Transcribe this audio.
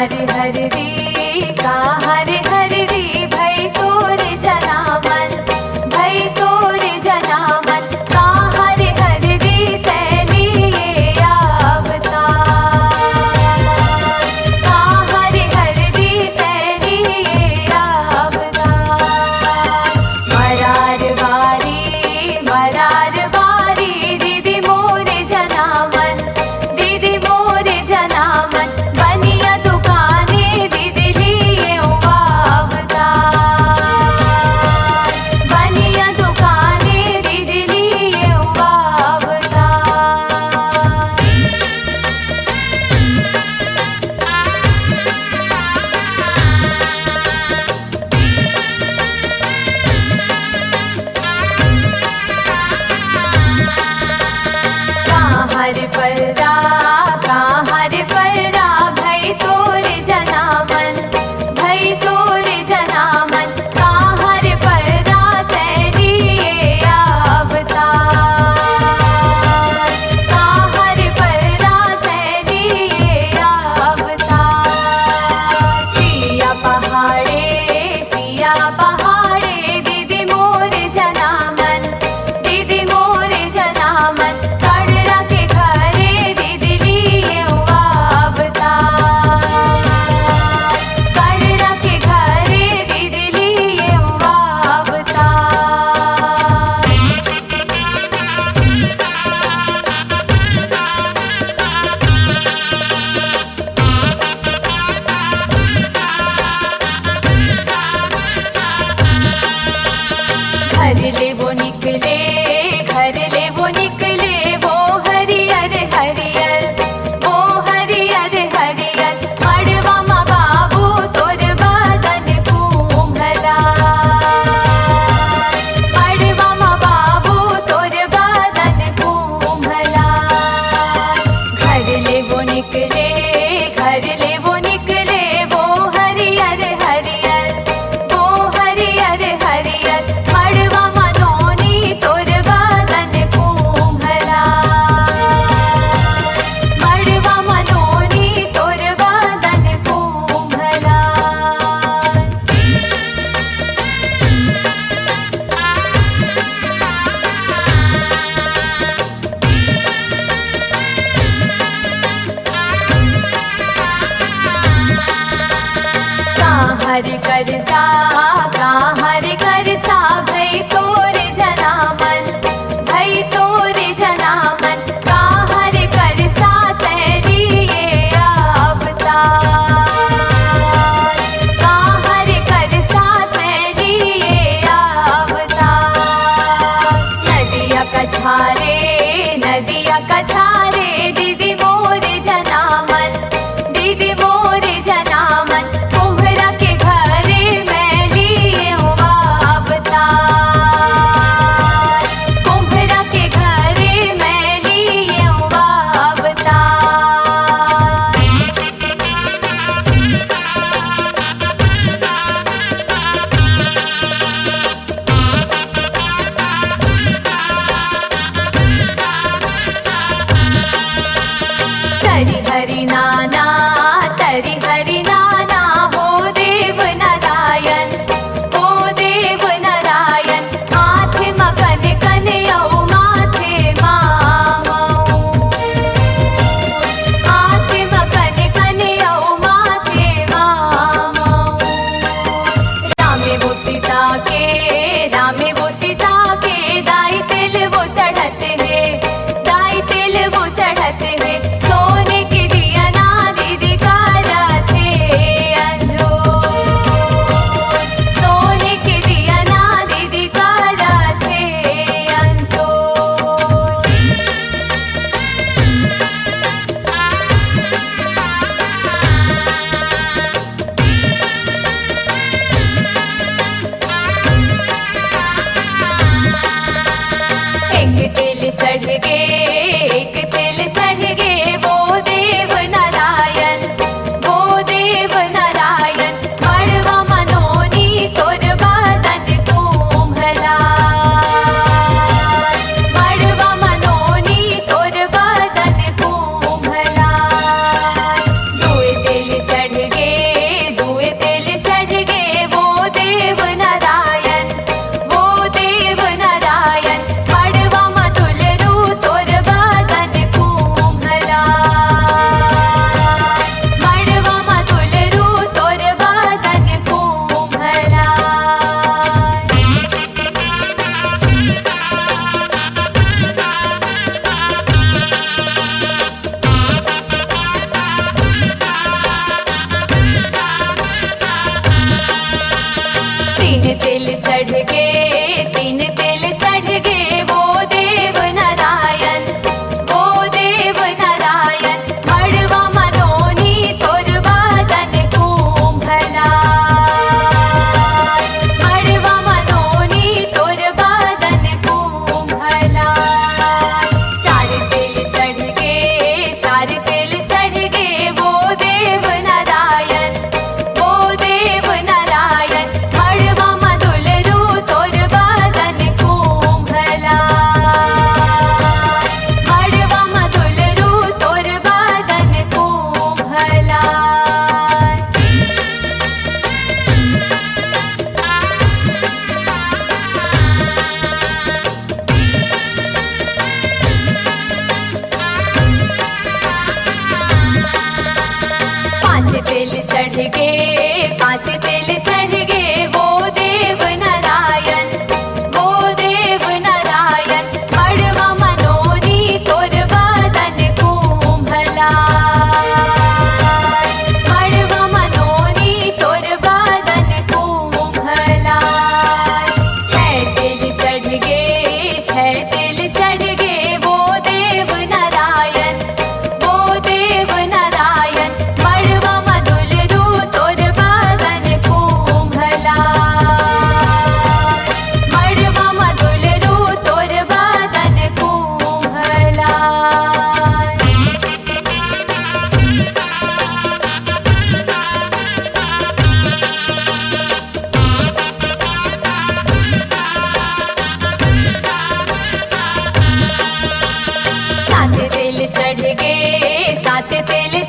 हरि हरि री का हरि हरि री भई तोरे जना मन भई तोरे जना मन का हरि हरि री तैलिए अवतार का हरि हरि री तैलिए अवतार मरार बारी दीदी मोरे जना मन दीदी मोरे जना मन बनिया दुकाने दीदी लिए अवतार बनिया दुकाने दीदी लिए अवतार हरि पर्रा भई तोरे जना मन भई तोरे जना मन का हरि पर्रा तैलिए अवतार का हरि पर्रा तैलिए अवतार सिया पहाड़े दीदी मोरे जना मन दीदी मोरे जना मन कड़रा के घरे दीदी लिए अवतार कड़रा के घरे दीदी लिए अवतार घर ले वो निकले वो हरियर हरियर वो हरियर हरियर मड़वा मा बाबू तोर बदन कुम्हला मड़वा मा बाबू तोर बदन कुम्हला घर ले वो निकले वो हरियर हरियर वो हरियर हरियर मड़वा मनोनी तोर बदन कुम्हला मड़वा मनोनी तोर बदन कुम्हला हरि करसा भई तोरे जना मन भई तोरे जना मन का हरि करसा तैलिए अवतार का हरि करसा तैलिए अवतार नदिया कछारे दीदी मोरे जना मन दीदी मोरे जना मन कुम्हरा के घरे मैं लिए अवतार कुम्हरा के घरे मैं लिए अवतार तरि हरि नाना हो देव नारायण माथे मकन कन्यौ माथे मामौ माथे मकन कन्यौ माथे मामौ रामे वो सीता के दाई तिल वो चढ़ते हैं दाई तिल वो चढ़ते हैं सोने के दिया ना दीदी का रथे चढ़ गे, पांच तिल चढ़ गे, वो देव नारायण, वो देव नारायण। मड़वा मनोनी तोर बदन कुम्भला, मड़वा मनोनी तोर बदन कुम्भला। छह तिल चढ़ गे, छह तिल चढ़ गे, वो देव नारायण, वो देव नारायण। मड़वा मधुलरू तोर बदन कुम्भला, मड़वा मधुलरू तोर बदन कुम्भला। सात तिल चढ़ गे, सात तिल